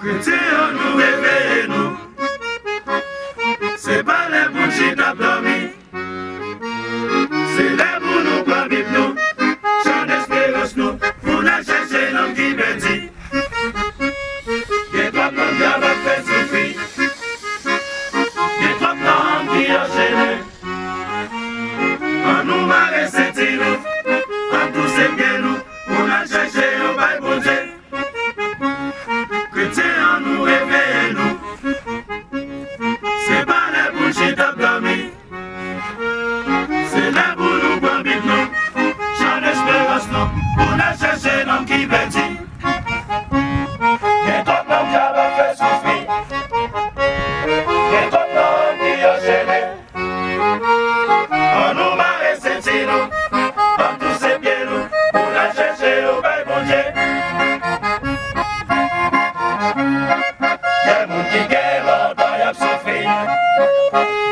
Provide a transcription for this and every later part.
Chrétiens, nous réveillons-nous. C'est pas les bougies d'abdomen. C'est les bouts nous prend Bible nous. Chant d'espérance nous. Pour la chercher l'homme qui bâtit. Y'a trop d'hommes qui avaient fait souffrir. Y'a trop d'hommes qui enchaînent. En nous marrer c'est nous. En tous ces biens nous. Pour la chercher au bail bon Dieu. Chrétiens, nous réveillons-nous. C'est pas les bougies d'abdomen. C'est là pour nous prendre Bible nous. Chant d'espérance nous. Pour la chercher l'homme qui bâtit. Y'a trop d'hommes qui avaient fait souffrir. Y'a trop d'hommes qui enchaînent. En nous marrer c'est nous. En tous ces biens nous. Pour la chercher au bail bon Dieu. Y'a moun qui gagne longtemps y'a souffri.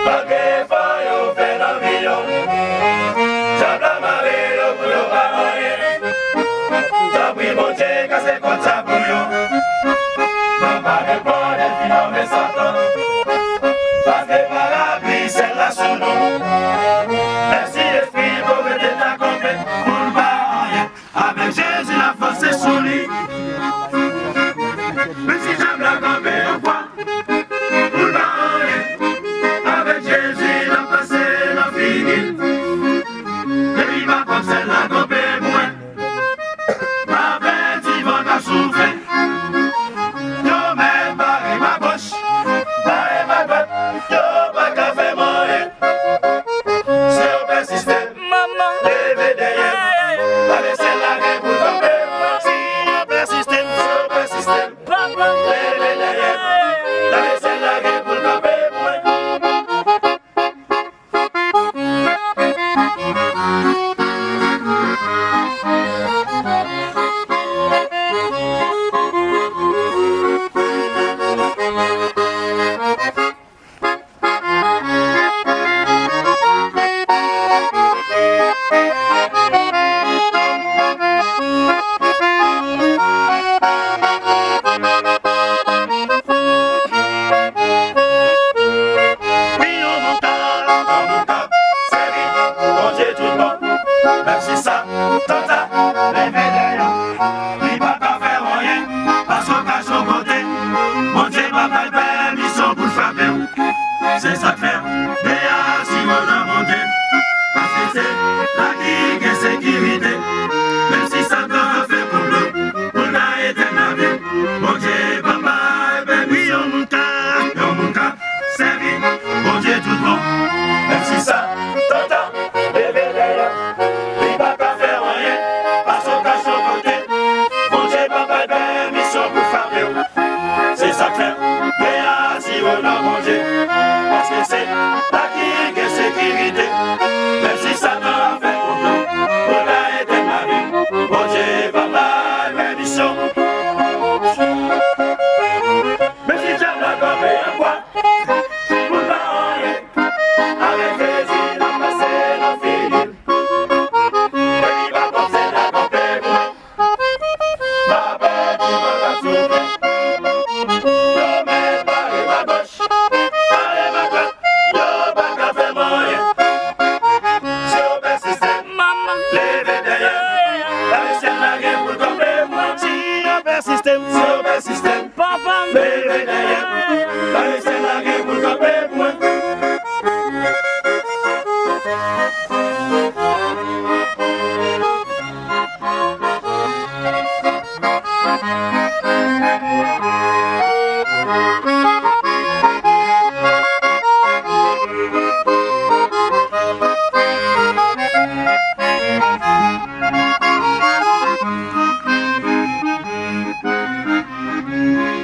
Pas de faille au fait l'avion. J'aime la marée au boulot pas rien. T'as pris mon Dieu cassé contre sa bouillon. Non pas de bon delphine non mais Satan. Parce que par la pluie c'est la sous nous. Merci esprit pour que t'es accompli. Pour ne pas rien. Avec Jésus la force est sous lui. Mais si j'aime la camper en quoi? Pour ne pas rien. Avec Jésus la passé la fini. Et puis va comme celle la camper moins. Ma bête il va pas souffrir. Yo même barré ma gauche. Barré ma droite. Yo pas qu'à faire moyen. C'est au bel système. Maman. Levez derrière. La laisser la gueule pour camper. Si au bel système. C'est au bel système. Levez derrière. La laisser la gueule pour camper. Oui, on monte, c'est vite, bon Dieu tout bon. Même si ça, tata, levez derrière. Il va pas faire rien, parce qu'on cache son côté. Mon Dieu va pas le permission pour le frapper. C'est ça que faire, derrière, si on a mon Dieu. Parce que c'est la qui est sécurité. Même si ça doit faire pour nous, pour l'arrêter la vie. Mon Dieu, papa, baby, on monte, c'est vite, bon Dieu tout bon. Même si ça, tata, levez derrière. Il va pas faire rien, parce qu'on cache son côté. Mon Dieu, papa, permission pour frapper. C'est ça que faire, derrière, si on a mon Dieu. Parce que c'est la qui est sécurité. Même si ça doit faire pour nous, pour l'arrêter la vie. Mon Dieu, papa, permission. Mais si j'aime la gomme et un quoi, pour pas rien, avec Jésus, la passé, la fini. Et il va comme c'est la gomme et moi. Ma bête, il va la souffrir. Yo, mais barré ma gauche, barré ma droite, yo, pas qu'à faire moyen. C'est au bel système, maman, levez derrière. La laissez la gueule pour tomber, moi. Si au bel système, c'est au bel système, papa, levez derrière. La laissez la gueule pour tomber, moi.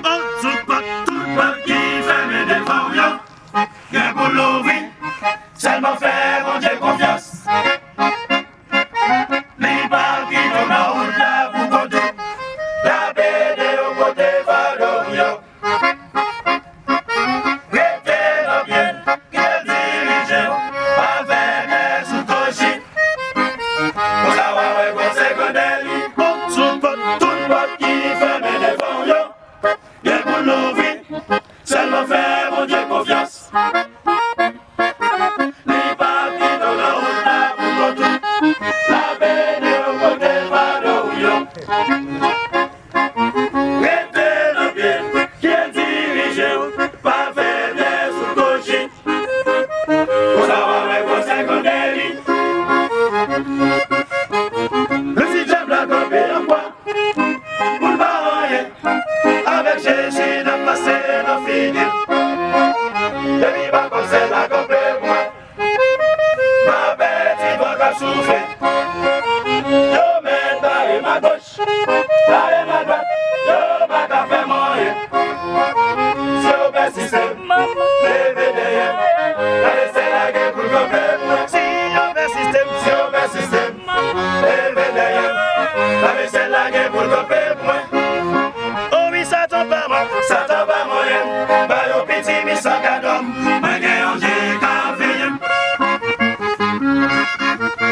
Oh, tout pas qui fait des variants. Gain pour l'ouvrir, seulement faire mon Dieu confiance. Les balles qui tournent en haut là pour conduire. La belle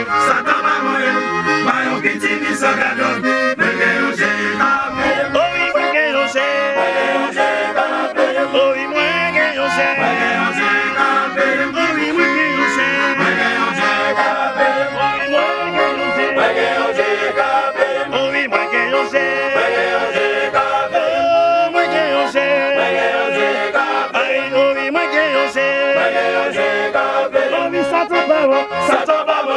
Satan va mourir, maillon petit, mi s'en gadon.